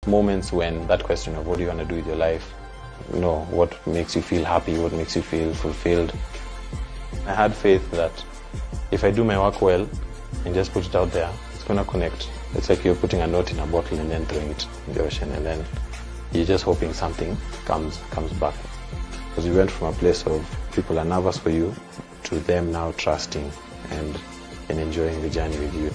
moments when that question of what do you want to do with your life, you know, what makes you feel happy, what makes you feel fulfilled. I had faith that if I do my work well and just put it out there, it's going to connect. It's like you're putting a note in a bottle and then throwing it in the ocean, and then you're just hoping something comes back. Because you went from a place of people are nervous for you to them now trusting and enjoying the journey with you.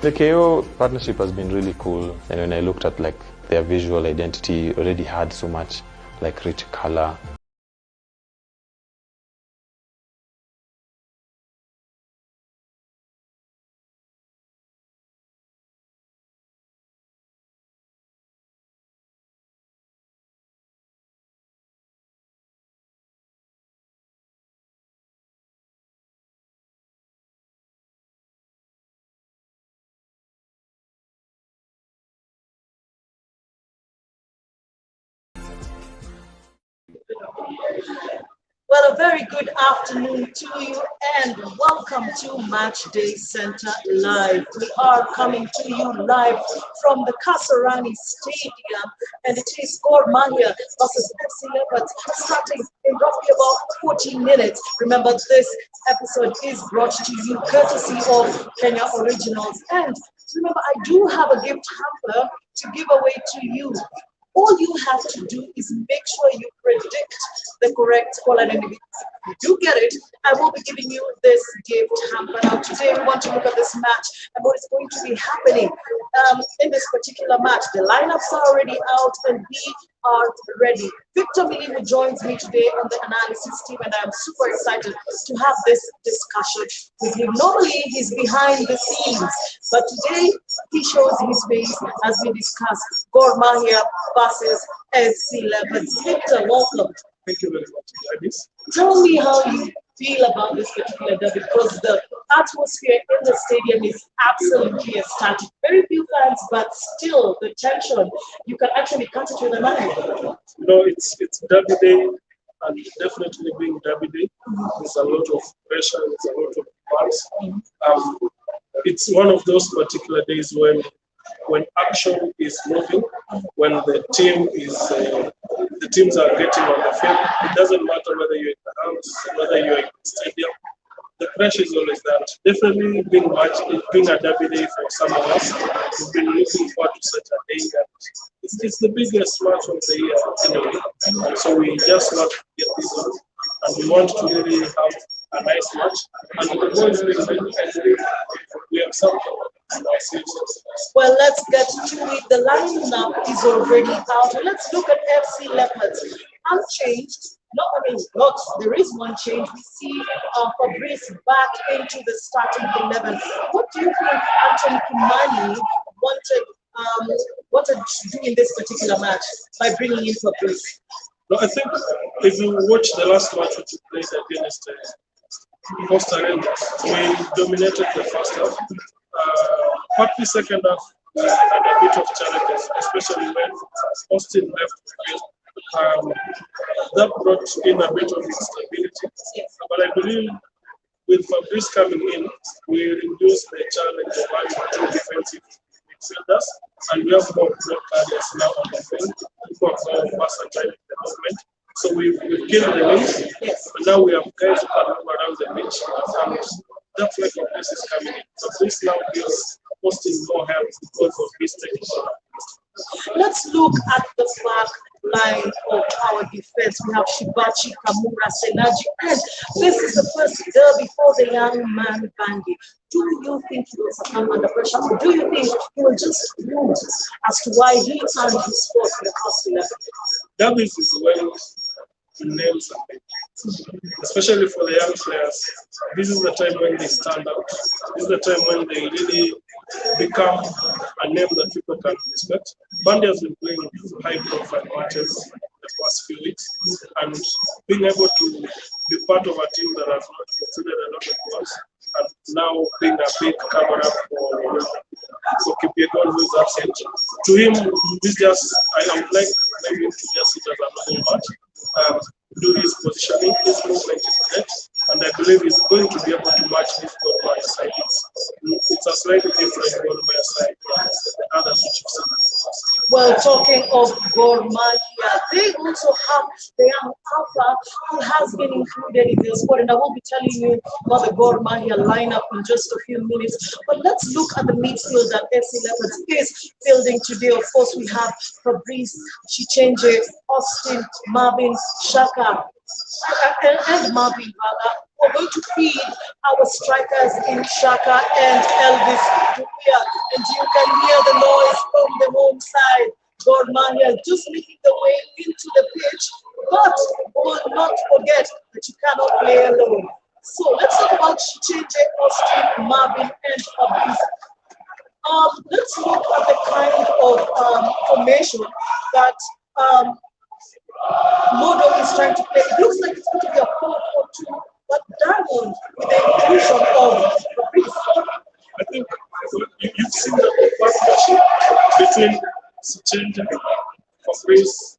The KO partnership has been really cool, and when I looked at like their visual identity, already had so much like rich color. Well, a very good afternoon to you and welcome to Match Day Center Live. We are coming to you live from the Kasarani Stadium, and it is Mahia versus FC Leopards starting in roughly about 40 minutes. Remember, this episode is brought to you courtesy of Kenya Originals. And remember, I do have a gift hamper to give away to you. All you have to do is make sure you predict the correct caller name. If you do get it, I will be giving you this gift hamper. Now, today we want to look at this match and what is going to be happening in this particular match. The lineups are already out and we are ready. Victor Milimu joins me today on the analysis team, and I'm super excited to have this discussion with him. Normally, he's behind the scenes, but today he shows his face as we discuss Mahia versus AFC Leopards. Victor, welcome. Thank you very much, Gladys. Tell me how you feel about this particular derby, because the atmosphere in the stadium is absolutely ecstatic. Very few fans, but still the tension, you can actually cut it with a knife. No, it's derby day, and definitely being derby day, there's a lot of pressure, there's a lot of demands. It's one of those particular days when action is moving, when the teams are getting on the field. It doesn't matter whether you're in the house, whether you're in the stadium. The pressure is always there. Definitely being a derby day for some of us. We've been looking forward to such a day. It's the biggest match of the year anyway. So we just want to get this on, and we want to really have a nice match. And the boys we have something. Well, let's get to it. The lineup is already out. Let's look at FC Leopards. Unchanged. There is one change. We see Fabrice back into the starting 11. What do you think Anthony Kimani wanted to do in this particular match by bringing in Fabrice? No, I think if you watch the last match which we played against Costa Rica, we dominated the first half. But the second half, we had a bit of challenges, especially when Austin left the field. That brought in a bit of instability. But I believe with Fabrice coming in, we reduce the challenge of having two defensive midfielders, and we have more carriers now on the field, who are more versatile in the movement. So we've killed the wings, but now we have guys who can move around the pitch, and that's where Fabrice is coming in. Fabrice now gives Austin more help because of his technical. Let's look at the back line of our defense. We have Shibachi, Kamura, Senaji, and this is the first derby for the young man Bangi. Do you think he will succumb under pressure, or do you think he will just lose as to why he earned his spot in the first 11? Derbies is when you nail something, especially for the young players. This is the time when they stand out. This is the time when they really become a name that people can respect. Bandi has been playing high-profile matches the past few weeks, and being able to be part of a team that has not considered a lot of goals, and now being a big cover-up for Kipiegon, who is absent. To him, this just, I would like maybe to just sit as a normal match, do his positioning, his movement is great, and I believe he's going to be able to match this goal by side. It's a slightly different goal by side from the others which you've seen. Well, talking of Gor Mahia, they also have the young Alpha who has been included in their squad, and I will be telling you about the Gor Mahia lineup in just a few minutes. But let's look at the midfield that AFC Leopards is fielding today. Of course, we have Fabrice, Chichenje, Austin, Marvin, Shaka, and Marvin rather. We're going to feed our strikers in Shaka and Elvis Dukia, and you can hear the noise from the home side. Gor Mahia just making the way into the pitch, but we will not forget that you cannot play alone. So let's talk about Chichenje, Austin, Marvin, and Fabrice. Let's look at the kind of formation that Modo is trying to play. It looks like it's going to be a 4-4-2, but Diamond with the inclusion of Fabrice. I think you've seen the partnership between Chichenje, Fabrice,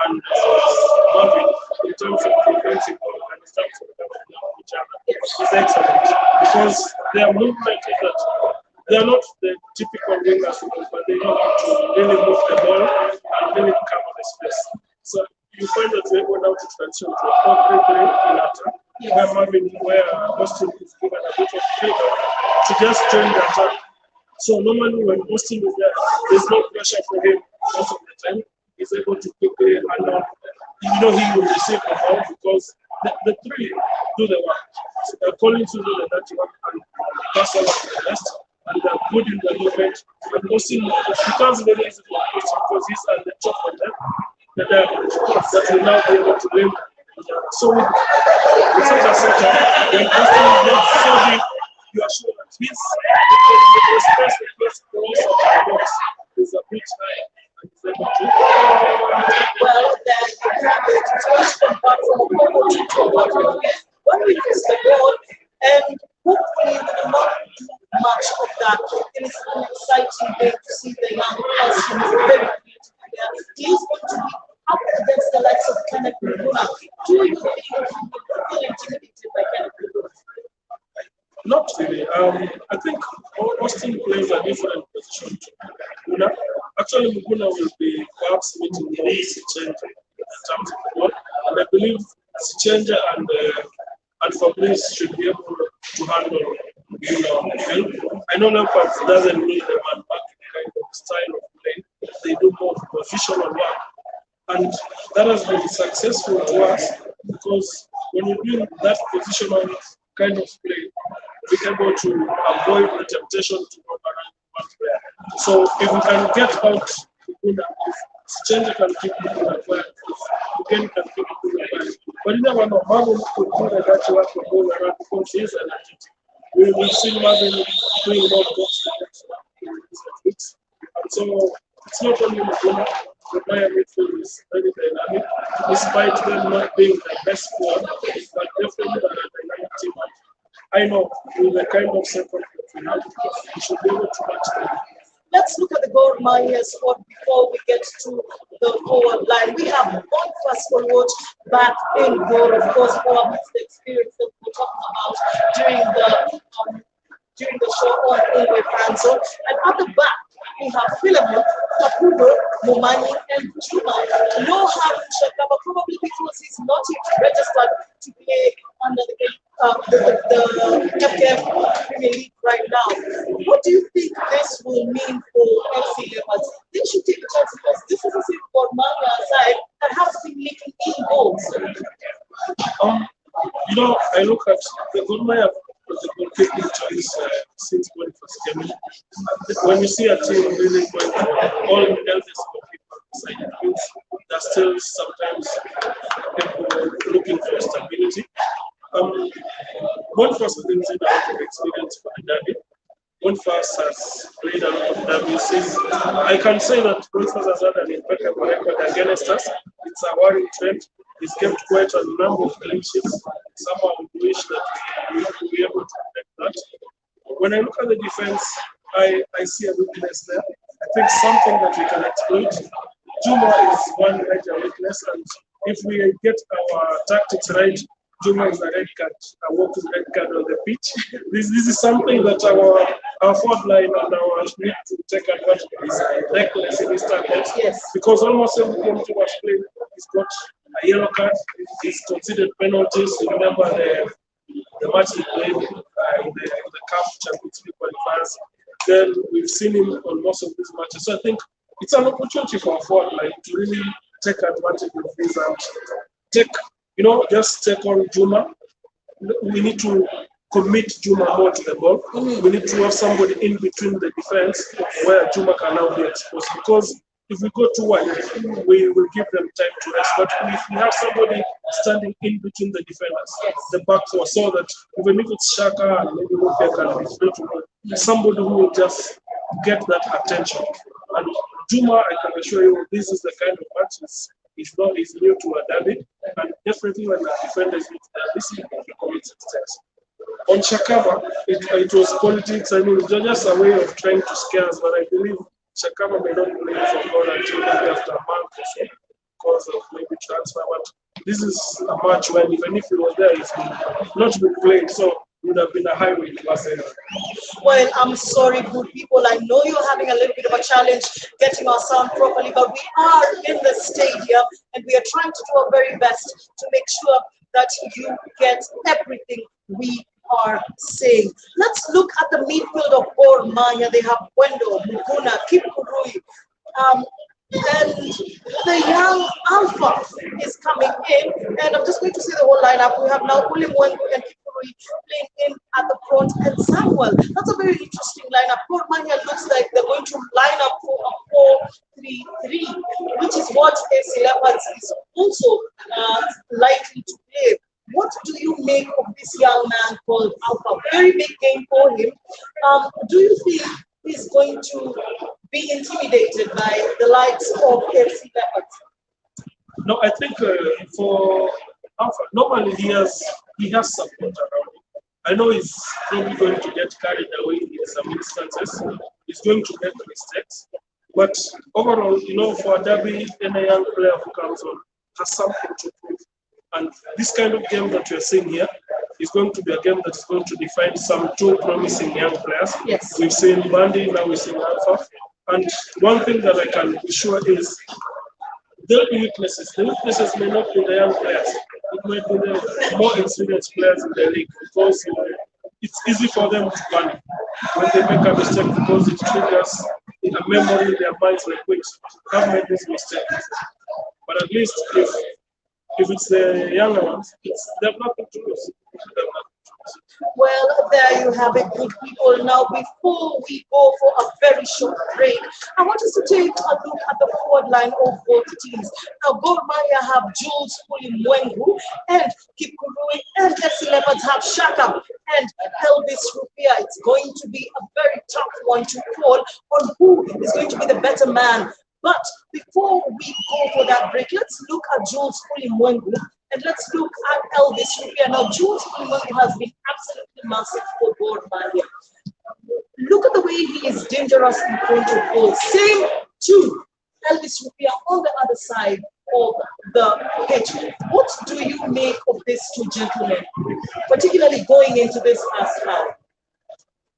and Marvin in terms of defensive and in terms of each other. It's excellent because their movement is that they are not the typical wingers, but they know how to really move the ball and really cover the space. So you find that they go down to transition to a 4-3-3 in attack, where Marvin, where Austin is given a bit of freedom to just join the attack. So normally when Austin is there, there's no pressure for him most of the time. He's able to quickly handle. You know he will receive the ball because the three do the work. So they're calling to do the dirty work and pass over to the rest. And they're good in the movement. And Austin becomes very easy for Austin because he's at the top of them. That will now be able to win. So with such a setup, when Austin is not so big, you are sure that his space the place cross of the box is a bit high and is able to. Well, then it's going to come back from a 4-4-2 when we use the ball, and hopefully we will not do much of that. It is an exciting day to see the young Austin is very creative there. He is going to be up against the likes of Kenneth Mbakaya. Do you think he will feel intimidated by Kenneth Mbakaya? Not really. I think Austin plays a different position to Mbakaya. Actually, Mbakaya will be perhaps meeting more Chichenje in terms of the ball. And I believe Chichenje and Fabrice should be able to handle help. I know Leopards doesn't need a man back kind of style of play. They do more positional work. And that has been successful to us because when you do that positional kind of play, we're able to avoid the temptation to go around one player. So if we can get out Mbakaya, if Chichenje can keep Mbakaya quiet, if Mbakaya can keep Mbakaya quiet. But you never know, Marvin could do the dirty work to go around because he is energetic. We will see Marvin doing more box to box. And so it's not only Mbakaya. The Mahia midfield is very dynamic, despite them not being the best squad, but definitely a dynamic team. I know with the kind of setup that we have, we should be able to match them. Let's look at the Gor Mahia squad before we get to the forward line. We have one first forward back in goal, of course, for the experience that we're talking about during the show on Uwe Franzo. And at the back, we have Philemon, Kapubo, Momani, and Juma. No Harun Shakaba, probably because he's not yet registered to play under the FKF Premier League right now. What do you think this will mean for FC Leopards? They should take a chance because this is a team for Mahia side that has been making 8 goals. I look at the Gor Mahia was the goalkeeping choice since when it was came in. When you see a team really going for all the eldest goalkeeper beside the field, they're still sometimes people looking for stability. Bonfas brings in a lot of experience for the derby. Bonfas has played a lot of derbies. I can say that Bonfas has had an impeccable record against us. It's a worrying trend. He's kept quite a number of clean sheets. Somehow we wish that we would be able to protect that. When I look at the defense, I see a weakness there. I think something that we can exploit. Juma is one major weakness, and if we get our tactics right, Juma is a red card, a walking red card on the pitch. This is something that our forward line and our need to take advantage of. Is reckless in his tackles. Yes. Because almost every game Juma has played, he's got a yellow card. He's considered penalties. You remember the match he played in the CAF Champions League qualifiers. Then we've seen him on most of these matches. So I think it's an opportunity for our forward line to really take advantage of this and just take on Juma. We need to commit Juma more to the ball. We need to have somebody in between the defense where Juma can now be exposed. Because if we go too wide, we will give them time to rest. But if we have somebody standing in between the defenders, the back four, so that even if it's Shaka and maybe Mufia can be free to go, somebody who will just get that attention. And Juma, I can assure you, this is the kind of matches is new to a derby, and definitely when the defenders meet this is the commits mistakes. On Shakama, it was politics. I mean, just a way of trying to scare us, but I believe Shakama may not play for God until maybe after a month or so because of maybe transfer. But this is a match when even if he was there, he's not been playing, so it would have been a highway to us anyway. Well, I'm sorry, good people. I know you're having a little bit of a challenge getting our sound properly, but we are in the stadium and we are trying to do our very best to make sure that you get everything we are saying. Let's look at the midfield of Mahia. They have Wendo, Muguna, Kipkurui, and the young Alpha is coming in, and I'm just going to say the whole lineup. We have now William Wengu and Kipkurui playing in at the front, and Samuel. That's a very interesting lineup. Mahia looks like they're going to line up for a 4-3-3, which is what AFC Leopards is also likely to play. What do you make of this young man called Alpha? Very big game for him. Do you think he's going to be intimidated by the likes of AFC Leopards? No, I think for Alpha, normally he has support around him. I know he's probably going to get carried away in some instances. He's going to make mistakes. But overall, for a derby, any young player who comes on has something to prove. And this kind of game that we're seeing here is going to be a game that is going to define some two promising young players. Yes. We've seen Bandy, now we've seen Alpha. And one thing that I can be sure is there will be weaknesses. The weaknesses may not be the young players. It might be the more experienced players in the league because it's easy for them to panic when they make a mistake because it triggers a memory in their minds like, wait, I've made this mistake. But at least if it's the younger ones, they have nothing to lose. Well, there you have it, good people. Now, before we go for a very short break, I want us to take a look at the forward line of both teams. Now, Mahia have Jules Mwengu and Kipkurui, and AFC Leopards have Shaka and Elvis Rupia. It's going to be a very tough one to call on who is going to be the better man. But before we go for that break, let's look at Jules Mwengu. And let's look at Elvis Rupia. Now, Jules Mwengu has been absolutely massive for Mahia. Look at the way he is dangerous in front of goal. Same to Elvis Rupia on the other side of the pitch. What do you make of these two gentlemen, particularly going into this first half?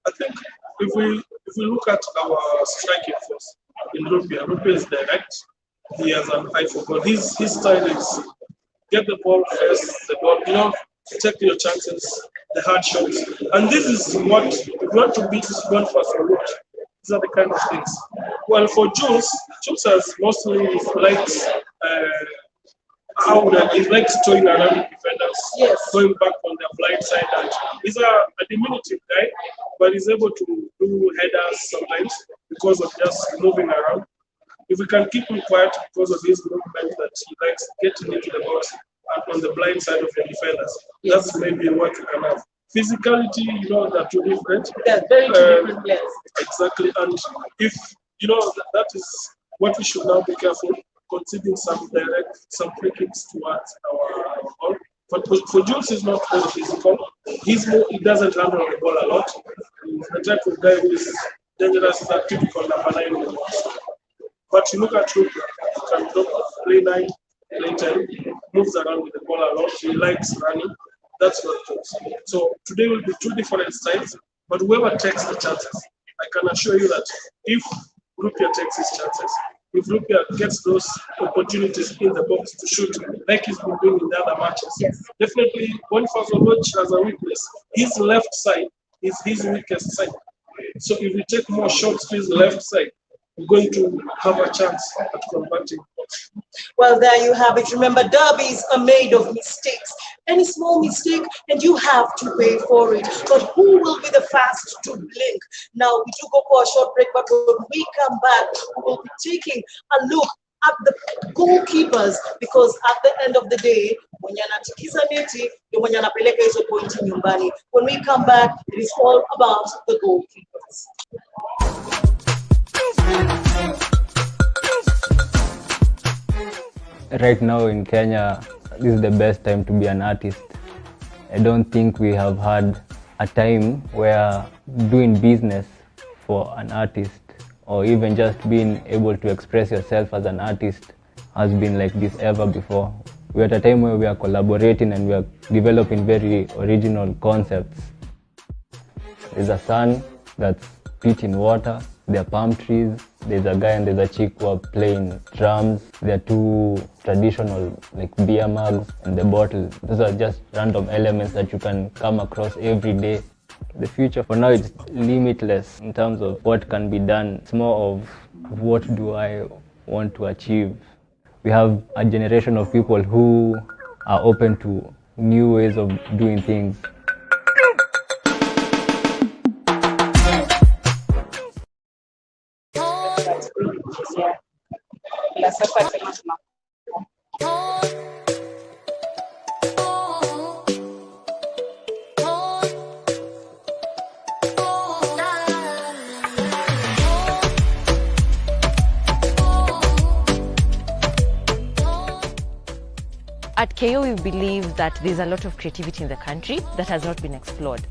I think if we look at our striking force in Rupia is direct. He has an eye for goal. His style is get the ball first, take your chances, the hard shots. And this is what, if you want to beat one fast or route, these are the kind of things. Well, for Jules has mostly likes he likes towing around defenders, yes, going back on their blind side. And he's a diminutive guy, but he's able to do headers sometimes because of just moving around. If we can keep him quiet because of his movement that he likes getting into the box and on the blind side of the defenders, yes, that's maybe what we can have. Physicality, that two different. Yeah, very different players. Exactly. And if, that is what we should now be careful, conceding some free kicks towards our ball. But for Jules, he's not very physical. He doesn't handle the ball a lot. He's the type of guy who is dangerous, is a typical number 9 in the box. But you look at Rupia, he can drop, play 9, play 10, moves around with the ball a lot. He likes running. That's not close. So today will be two different styles, but whoever takes the chances, I can assure you that if Rupia takes his chances, if Rupia gets those opportunities in the box to shoot, like he's been doing in the other matches, Yes. definitely Boniface Oloch has a weakness. His left side is his weakest side. So if we take more shots to his left side, we're going to have a chance at converting. Well, there you have it. Remember, derbies are made of mistakes. Any small mistake, and you have to pay for it. But who will be the first to blink? Now, we do go for a short break, but when we come back, we will be taking a look at the goalkeepers, because at the end of the day, mwenye anatikiza neti ndio mwenye anapeleka hizo pointi nyumbani. When we come back, it is all about the goalkeepers. Right now in Kenya, this is the best time to be an artist. I don't think we have had a time where doing business for an artist, or even just being able to express yourself as an artist, has been like this ever before. We're at a time where we are collaborating and we are developing very original concepts. There's a sun that's spitting water, there are palm trees, there's a guy and there's a chick who are playing drums, there are two traditional like beer mugs and the bottle. Those are just random elements that you can come across every day. The future for now is limitless in terms of what can be done. It's more of what do I want to achieve. We have a generation of people who are open to new ways of doing things. At KO, we believe that there's a lot of creativity in the country that has not been explored.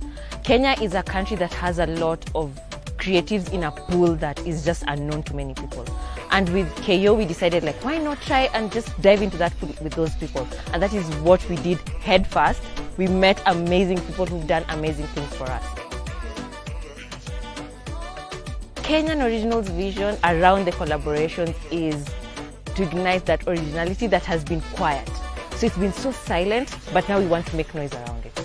Kenya is a country that has a lot of creatives in a pool that is just unknown to many people. And with KO, we decided, like, why not try and just dive into that pool with those people? And that is what we did head first. We met amazing people who've done amazing things for us. Kenyan Originals' vision around the collaborations is to ignite that originality that has been quiet. So it's been so silent, but now we want to make noise around it.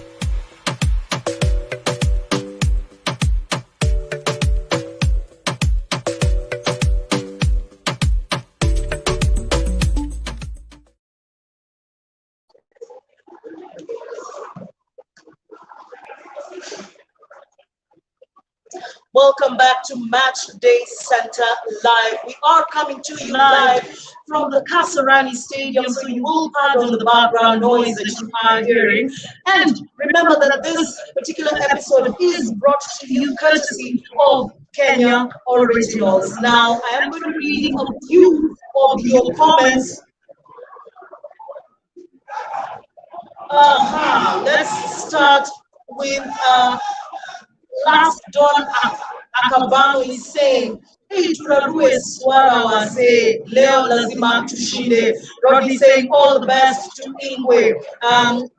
Welcome back to Match Day Center Live. We are coming to you live from the Kasarani Stadium, so you will pardon the background noise that you are hearing. And remember that this particular episode is brought to you courtesy of Kenya Originals. Now, I am going to be reading a few of your comments. Let's start with Last Don Akabano is saying, hey, turarue swara wase, leo lazima tushinde. Rodney saying, all the best to Ingwe.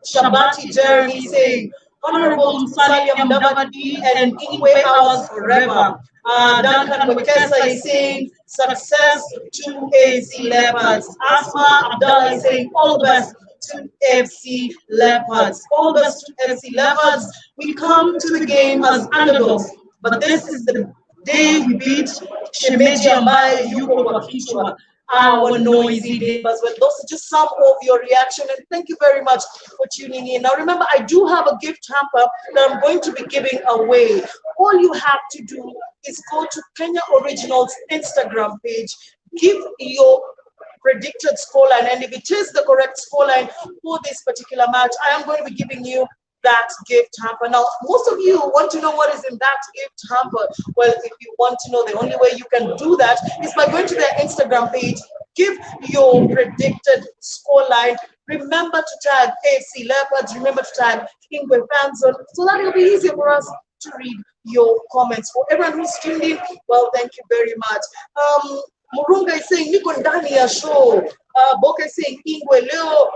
Shabati Jeremy saying, Honorable Musalia Mudavadi and Ingwe ours forever. Duncan Wekesa is saying, success to AFC Leopards. Asma Abdallah is saying, all the best to AFC Leopards. All the best to AFC Leopards. We come to the game as underdogs, but this is the day we beat Shemeji ambaye yuko kwa kichwa. Our noisy neighbors. Well, those are just some of your reaction, and thank you very much for tuning in. Now, remember, I do have a gift hamper that I'm going to be giving away. All you have to do is go to Kenya Originals Instagram page, give your predicted scoreline, and if it is the correct scoreline for this particular match, I am going to be giving you that gift hamper. Now, most of you want to know what is in that gift hamper. Well, if you want to know, the only way you can do that is by going to their Instagram page, give your predicted scoreline. Remember to tag AFC Leopards, remember to tag Ingwe Fanzone, so that it'll be easier for us to read your comments. For everyone who's tuned in, well, thank you very much. Murunga is saying, Niko ndani ya show. Boke is saying, Ingwe leo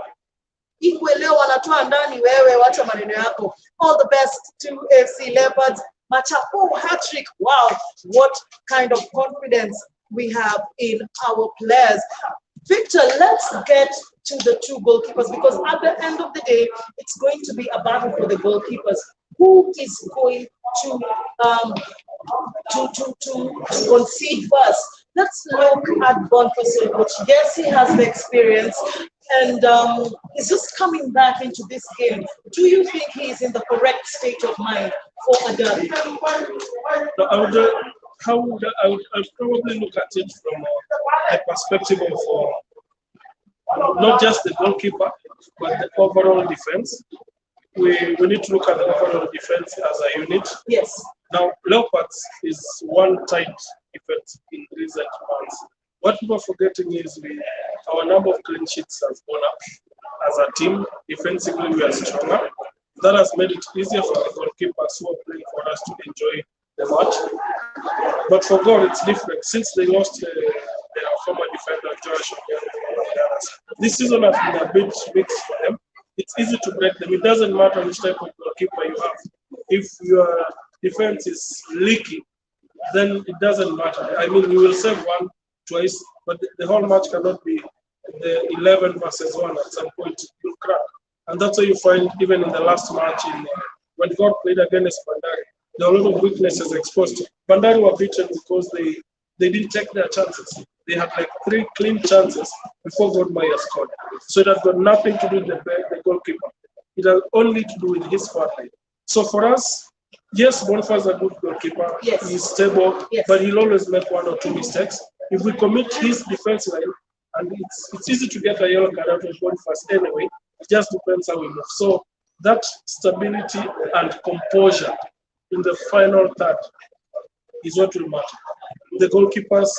Igwe leo wanatoa ndani, wewe wacha maneno yako. All the best to AFC Leopards. Machapo hat-trick. Wow, what kind of confidence we have in our players. Victor, let's get to the two goalkeepers, because at the end of the day, it's going to be a battle for the goalkeepers. Who is going to concede first? Let's look at Boniface, which yes, he has the experience, and he's just coming back into this game. Do you think he is in the correct state of mind for a derby? I would probably look at it from a perspective of not just the goalkeeper, but the overall defense. We need to look at the overall defense as a unit. Yes. Now, Leopards is one tight defense in recent months. What people are forgetting is our number of clean sheets has gone up. As a team, defensively we are stronger. That has made it easier for the goalkeepers who are playing for us to enjoy the match. But for God, it's different. Since they lost their former defender, Josh, this season has been a bit mixed for them. It's easy to break them. It doesn't matter which type of goalkeeper you have. If your defense is leaky, then it doesn't matter. I mean, you will save one, twice, but the whole match cannot be the 11 versus 1. At some point, you'll crack. And that's why you find, even in the last match, when God played against Bandari, there were a lot of weaknesses exposed. Bandari were beaten because they didn't take their chances. They had like 3 clean chances before Mahia scored. So it has got nothing to do with the goalkeeper. It has only to do with his forward line. So for us, yes, Boniface is a good goalkeeper. Yes. He's stable, yes, but he'll always make 1 or 2 mistakes. If we commit his defense line, and it's easy to get a yellow card out of Boniface anyway, it just depends how we move. So that stability and composure in the final third is what will matter. The goalkeepers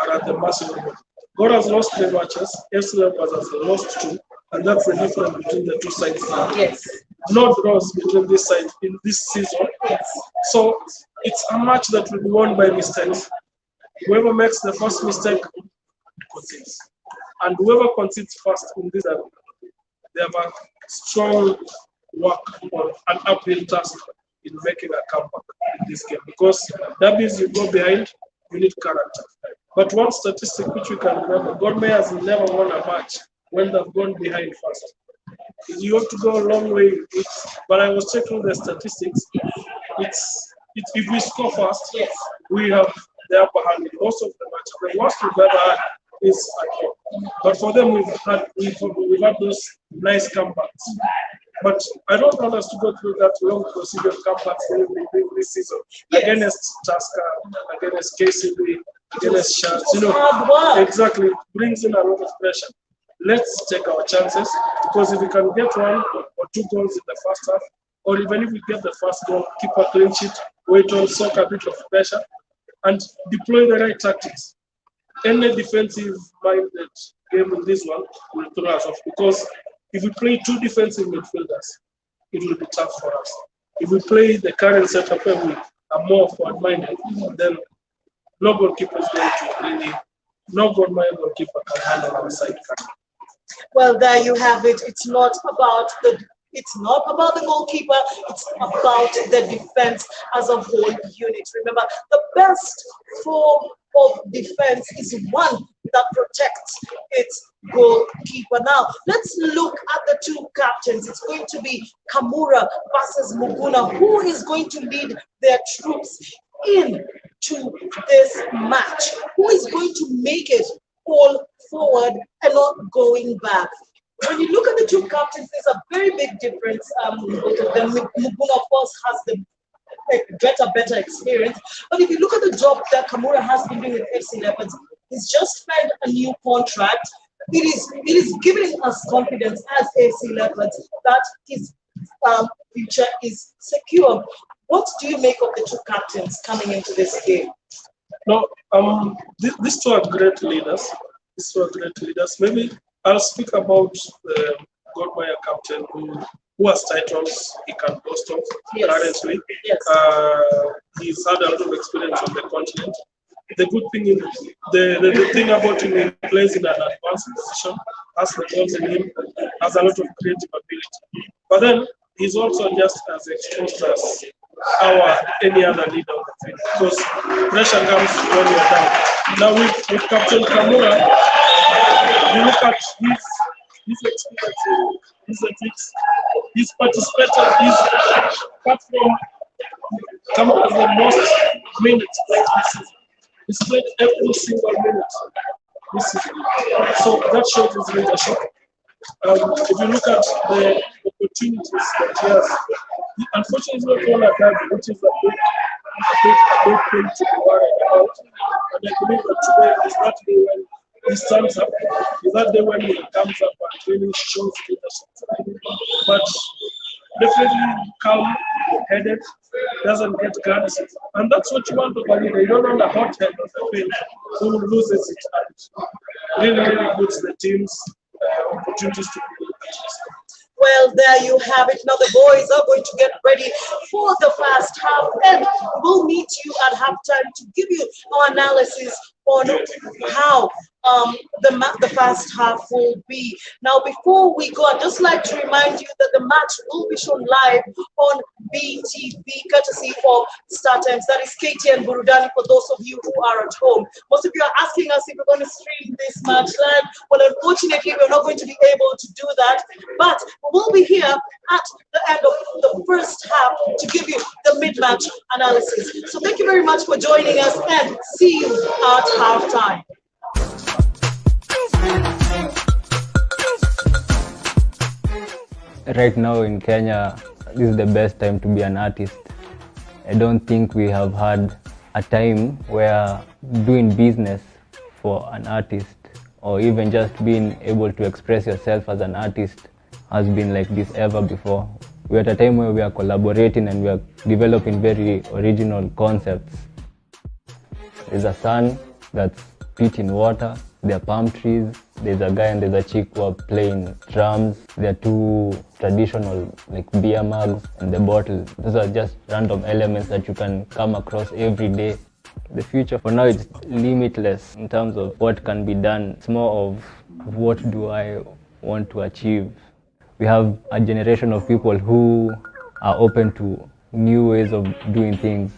are at the mercy of God. God has lost 3 matches, AFC Leopards has lost 2, and that's the difference between the two sides. Yes. No draws between this side in this season. Yes. So it's a match that will be won by mistakes. Whoever makes the first mistake concedes. And whoever concedes first in this, they have a strong work on an uphill task in making a comeback in this game. Because derbies, you go behind, you need character. But one statistic which we can remember, Mahia has never won a match when they've gone behind first. You have to go a long way. But I was checking the statistics. If we score fast, yes, we have the upper hand in most of the matches. The worst we've ever had is at home. But for them, we've had those nice comebacks. But I don't want us to go through that long procedure of comebacks this season. Yes. Against Tusker, against KCB, against Sharks. Exactly. It brings in a lot of pressure. Let's take our chances, because if we can get 1 or 2 goals in the first half, or even if we get the first goal, keep a clean sheet, wait on, soak a bit of pressure, and deploy the right tactics. Any defensive-minded game in this one will throw us off, because if we play 2 defensive midfielders, it will be tough for us. If we play the current setup where we are more forward-minded, then no goalkeeper is going to really, no goalkeeper can handle our side. Well, there you have it. It's not about the goalkeeper, it's about the defense as a whole unit. Remember, the best form of defense is one that protects its goalkeeper. Now, let's look at the 2 captains. It's going to be Kamura versus Muguna. Who is going to lead their troops into this match? Who is going to make it all forward and not going back? When you look at the 2 captains, there's a very big difference. Both of them. Muguna, of course, has the better experience. But if you look at the job that Kamura has been doing with FC Leopards, he's just signed a new contract. It is giving us confidence as FC Leopards that his future is secure. What do you make of the 2 captains coming into this game? No, these 2 are great leaders. Maybe I'll speak about the Mahia captain who has titles he can boast of currently. Yes. He's had a lot of experience on the continent. The good thing the thing about him, he plays in an advanced position, has the goals in him. has a lot of creative ability. But then he's also just as exposed as any other leader on the field, because pressure comes when you're down. Now with Captain Kamura, you look at his experience, his ethics, he's participated, apart from Kamura has the most minutes played this season. He's played every single minute this season. So that shows his leadership. If you look at the opportunities that he has, unfortunately, he's not one at that, which is a big thing to be worried about. And I believe that today is that day when he stands up, is that day when he comes up and really shows leadership. But definitely calm, headed, doesn't get guns. And that's what you want of a leader. You don't want a hot head on the field who loses it and really puts the team's opportunities to be. Well, there you have it. Now the boys are going to get ready for the first half, and we'll meet you at halftime to give you our analysis on how the first half will be. Now, before we go, I'd just like to remind you that the match will be shown live on BTV, courtesy of StarTimes. That is KT and Burudani for those of you who are at home. Most of you are asking us if we're going to stream this match live. Well, unfortunately, we're not going to be able to do that, but we'll be here at the end of the first half to give you the mid-match analysis. So thank you very much for joining us, and see you at halftime. Right now in Kenya, this is the best time to be an artist. I don't think we have had a time where doing business for an artist, or even just being able to express yourself as an artist, has been like this ever before. We're at a time where we are collaborating and we are developing very original concepts. There's a sun that's spitting water, there are palm trees, there's a guy and there's a chick who are playing drums, there are two traditional like beer mugs and the bottle. Those are just random elements that you can come across every day. The future for now is limitless in terms of what can be done. It's more of what do I want to achieve. We have a generation of people who are open to new ways of doing things.